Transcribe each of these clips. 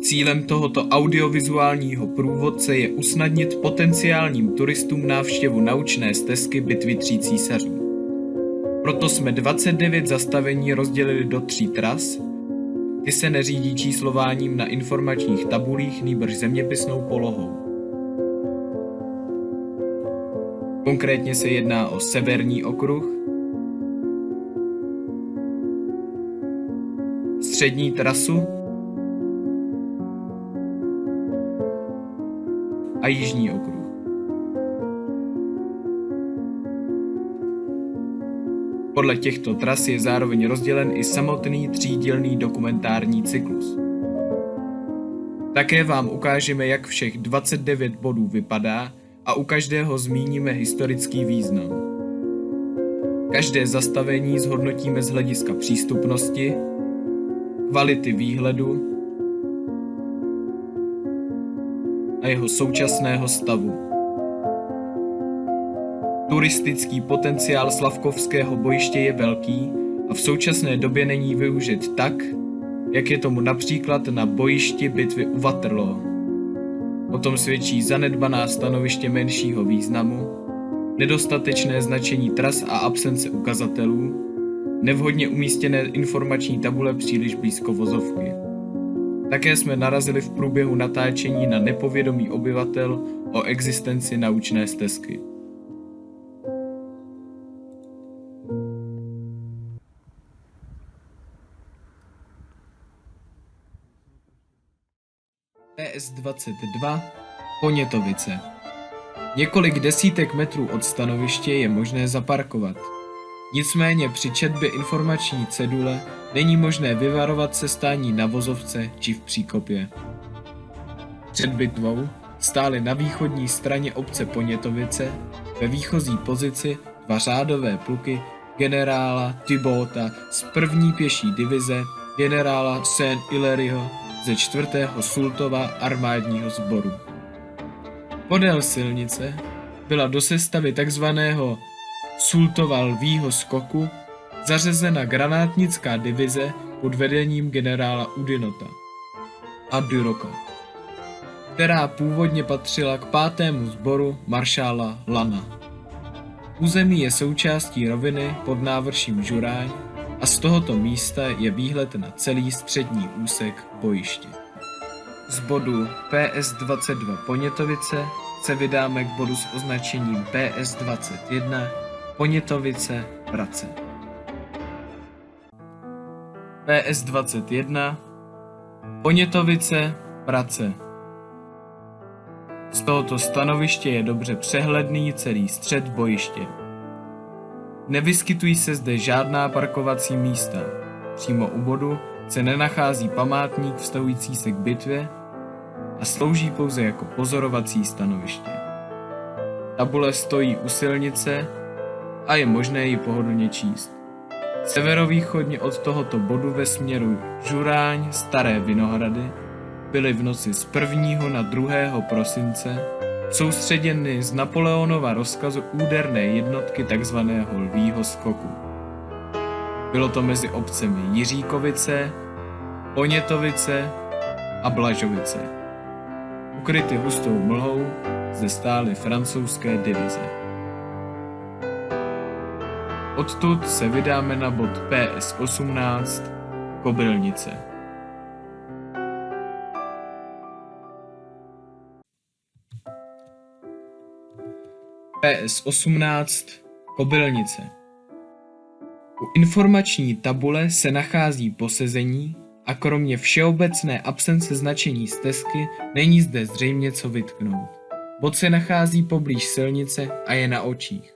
Cílem tohoto audiovizuálního průvodce je usnadnit potenciálním turistům návštěvu naučné stezky bitvy tří císařů. Proto jsme 29 zastavení rozdělili do 3 tras. Ty se neřídí číslováním na informačních tabulích, nýbrž zeměpisnou polohou. Konkrétně se jedná o severní okruh, střední trasu a jižní okruh. Podle těchto tras je zároveň rozdělen i samotný třídílný dokumentární cyklus. Také vám ukážeme, jak všech 29 bodů vypadá a u každého zmíníme historický význam. Každé zastavení zhodnotíme z hlediska přístupnosti, kvality výhledu a jeho současného stavu. Turistický potenciál Slavkovského bojiště je velký a v současné době není využit tak, jak je tomu například na bojišti bitvy u Waterloo. O tom svědčí zanedbaná stanoviště menšího významu, nedostatečné značení tras a absence ukazatelů, nevhodně umístěné informační tabule příliš blízko vozovky. Také jsme narazili v průběhu natáčení na nepovědomý obyvatel o existenci naučné stezky. PS22 Ponětovice. Několik desítek metrů od stanoviště je možné zaparkovat. Nicméně při četbě informační cedule není možné vyvarovat se stání na vozovce či v příkopě. Před bitvou stály na východní straně obce Ponětovice ve výchozí pozici 2 řádové pluky generála Thibauta z 1. pěší divize generála Saint-Hilaryho ze 4. Sultova armádního sboru. Podél silnice byla do sestavy tzv. Sultova lvího skoku zařazena granátnická divize pod vedením generála Udinota a Duroka, která původně patřila k 5. sboru maršála Lana. Území je součástí roviny pod návrším Žuráň a z tohoto místa je výhled na celý střední úsek bojiště. Z bodu PS22 Ponětovice se vydáme k bodu s označením PS21 Ponětovice Prace. PS21 Ponětovice Prace. Z tohoto stanoviště je dobře přehledný celý střed bojiště. Nevyskytují se zde žádná parkovací místa. Přímo u bodu se nenachází památník vztahující se k bitvě a slouží pouze jako pozorovací stanoviště. Tabule stojí u silnice a je možné ji pohodlně číst. Severovýchodně od tohoto bodu ve směru Žuráň Staré Vinohrady byly v noci z 1. na 2. prosince soustředěny z Napoleonova rozkazu úderné jednotky tzv. Lvího skoku. Bylo to mezi obcemi Jiříkovice, Ponětovice a Blažovice. Ukryty hustou mlhou zde stály francouzské divize. Odtud se vydáme na bod PS18 Kobylnice. PS18 Kobylnice. U informační tabule se nachází posezení a kromě všeobecné absence značení stezky není zde zřejmě co vytknout. Bod se nachází poblíž silnice a je na očích.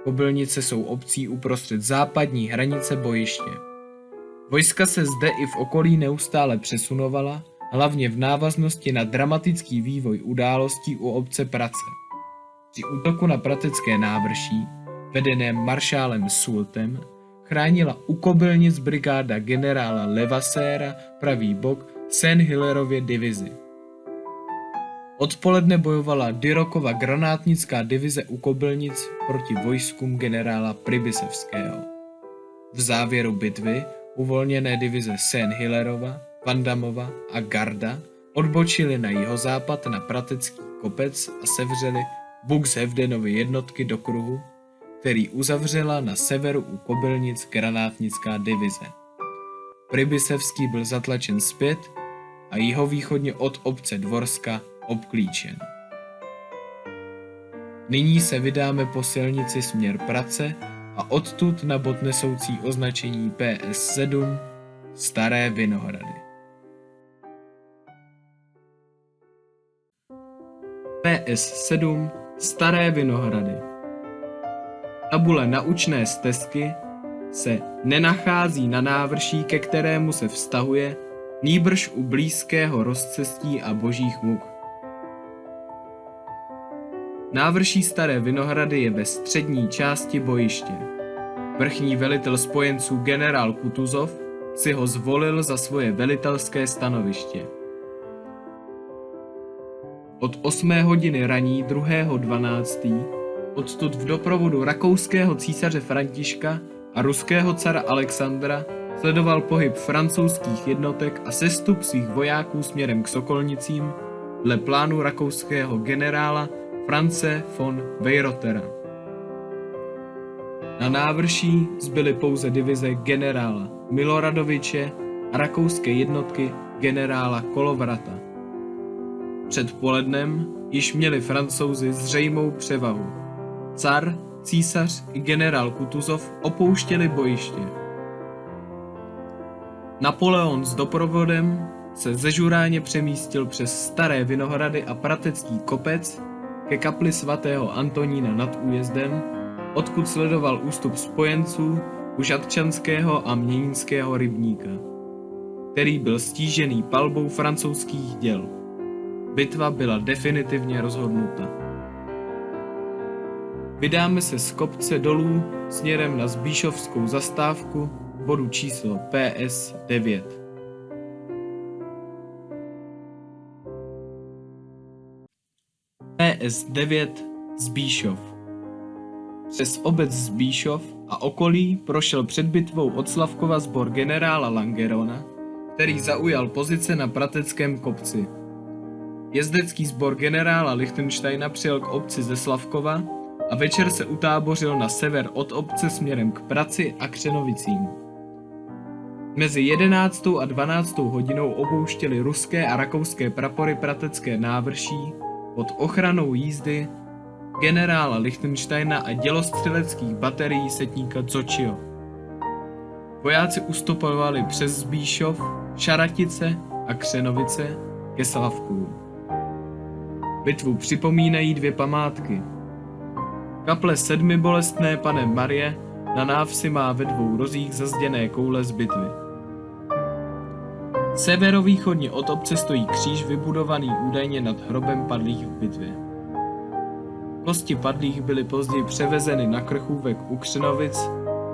Kobylnice jsou obcí uprostřed západní hranice bojiště. Vojska se zde i v okolí neustále přesunovala, hlavně v návaznosti na dramatický vývoj událostí u obce Prace. Při útoku na pratecké návrší, vedeném maršálem Sultem, chránila u Kobylnic brigáda generála Levasséra pravý bok Saint-Hilaryově divizi. Odpoledne bojovala Dyrokova granátnická divize u Kobylnic proti vojskům generála Přibysevského. V závěru bitvy uvolněné divize Saint-Hilaryova Vandamova a Garda odbočili na jihozápad na Pratecký kopec a sevřeli Buxhevdenovy jednotky do kruhu, který uzavřela na severu u Kobylnic granátnická divize. Pribysevský byl zatlačen zpět a jihovýchodně od obce Dvorska obklíčen. Nyní se vydáme po silnici směr Prace a odtud na bod nesoucí označení PS7 Staré Vinohrady. PS7 Staré Vinohrady. Tabule naučné stezky se nenachází na návrší, ke kterému se vztahuje, nýbrž u blízkého rozcestí a Božích muk. Návrší Staré Vinohrady je ve střední části bojiště. Vrchní velitel spojenců generál Kutuzov si ho zvolil za svoje velitelské stanoviště. Od 8 hodiny raní 2.12. odtud v doprovodu rakouského císaře Františka a ruského cara Alexandra sledoval pohyb francouzských jednotek a sestup svých vojáků směrem k Sokolnicím dle plánu rakouského generála Franze von Weyrotera. Na návrší zbyly pouze divize generála Miloradoviče a rakouské jednotky generála Kolovrata. Před polednem již měli Francouzi zřejmou převahu. Car, císař i generál Kutuzov opouštěli bojiště. Napoleon s doprovodem se ze Žuráně přemístil přes Staré Vinohrady a Pratecký kopec ke kapli svatého Antonína nad Újezdem, odkud sledoval ústup spojenců u Žatčanského a Měnínského rybníka, který byl stížený palbou francouzských děl. Bitva byla definitivně rozhodnuta. Vydáme se z kopce dolů směrem na Zbíšovskou zastávku bodu číslo PS9. PS9 Zbíšov. Přes obec Zbíšov a okolí prošel před bitvou od Slavkova sbor generála Langerona, který zaujal pozice na Prateckém kopci. Jezdecký sbor generála Lichtensteina přijel k obci ze Slavkova a večer se utábořil na sever od obce směrem k Praci a Křenovicím. Mezi 11. a 12. hodinou opouštěli ruské a rakouské prapory Pratecké návrší pod ochranou jízdy generála Lichtensteina a dělostřeleckých baterií setníka Dzočio. Vojáci ustupovali přes Zbíšov, Šaratice a Křenovice ke Slavkům. Bitvu připomínají dvě památky. Kaple Sedmibolestné Panny Marie na návsi má ve dvou rozích zazděné koule z bitvy. Severovýchodně od obce stojí kříž vybudovaný údajně nad hrobem padlých v bitvě. Kosti padlých byly později převezeny na Krchůvek u Křenovic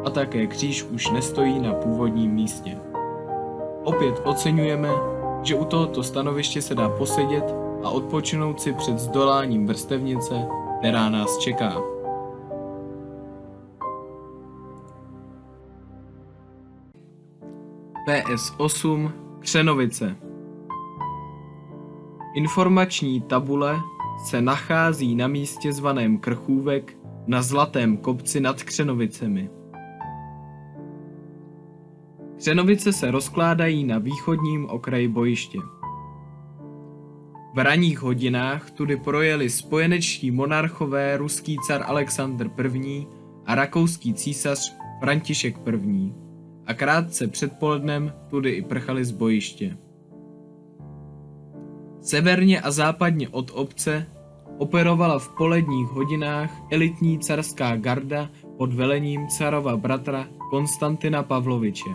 a také kříž už nestojí na původním místě. Opět oceňujeme, že u tohoto stanoviště se dá posedět a odpočinout si před zdoláním vrstevnice, která nás čeká. PS8 Křenovice. Informační tabule se nachází na místě zvaném Krchůvek na Zlatém kopci nad Křenovicemi. Křenovice se rozkládají na východním okraji bojiště. V ranních hodinách tudy projeli spojenečtí monarchové ruský car Alexandr I. a rakouský císař František I. a krátce před polednem tudy i prchali z bojiště. Severně a západně od obce operovala v poledních hodinách elitní carská garda pod velením carova bratra Konstantina Pavloviče.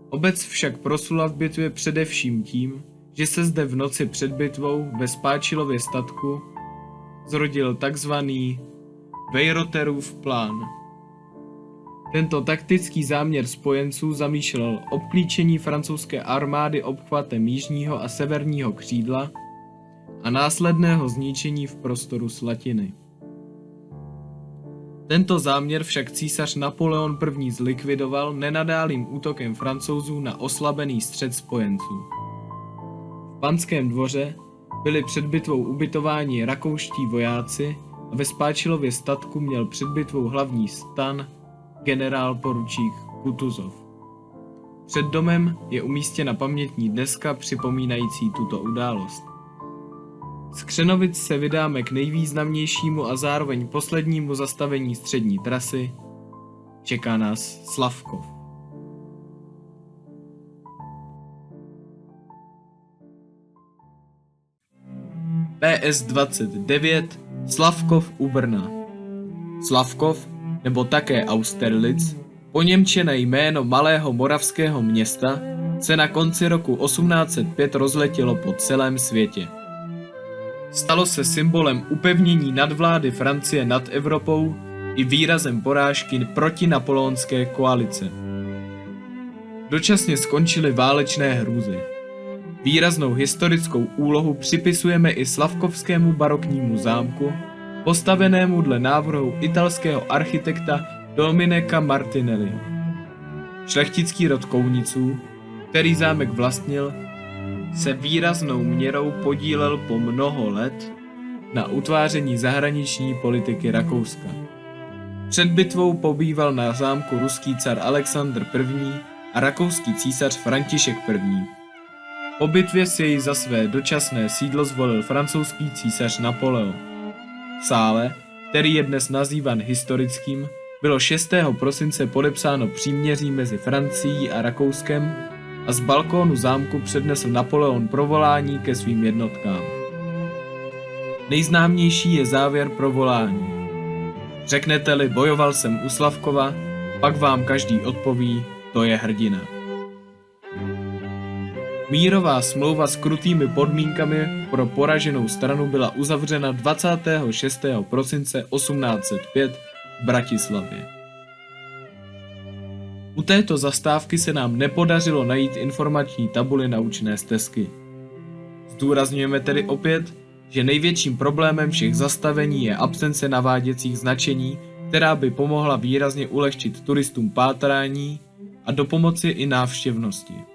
Obec však proslula v bitvě především tím, že se zde v noci před bitvou ve Spáčilově statku zrodil takzvaný Weyroterův plán. Tento taktický záměr spojenců zamýšlel obklíčení francouzské armády obchvatem jižního a severního křídla a následného zničení v prostoru Slatiny. Tento záměr však císař Napoleon I. Zlikvidoval nenadálým útokem Francouzů na oslabený střed spojenců. V panském dvoře byli před bitvou ubytováni rakouští vojáci a ve Spáčilově statku měl před bitvou hlavní stan generál poručík Kutuzov. Před domem je umístěna pamětní deska připomínající tuto událost. Z Křenovic se vydáme k nejvýznamnějšímu a zároveň poslednímu zastavení střední trasy. Čeká nás Slavkov. PS 29 Slavkov u Brna. Slavkov, nebo také Austerlitz, poněmčené jméno malého moravského města, se na konci roku 1805 rozletělo po celém světě. Stalo se symbolem upevnění nadvlády Francie nad Evropou i výrazem porážky proti napoleonské koalice. Dočasně skončily válečné hrůzy. Výraznou historickou úlohu připisujeme i slavkovskému baroknímu zámku, postavenému dle návrhu italského architekta Dominika Martinelliho. Šlechtický rod Kouniců, který zámek vlastnil, se výraznou měrou podílel po mnoho let na utváření zahraniční politiky Rakouska. Před bitvou pobýval na zámku ruský car Alexandr I. a rakouský císař František I. Po bitvě si jej za své dočasné sídlo zvolil francouzský císař Napoleon. V sále, který je dnes nazývan historickým, bylo 6. prosince podepsáno příměří mezi Francií a Rakouskem a z balkónu zámku přednesl Napoleon provolání ke svým jednotkám. Nejznámější je závěr provolání. Řeknete-li bojoval jsem u Slavkova, pak vám každý odpoví, to je hrdina. Mírová smlouva s krutými podmínkami pro poraženou stranu byla uzavřena 26. prosince 1805 v Bratislavě. U této zastávky se nám nepodařilo najít informační tabuli naučné stezky. Zdůrazňujeme tedy opět, že největším problémem všech zastavení je absence naváděcích značení, která by pomohla výrazně ulehčit turistům pátrání a dopomoci i návštěvnosti.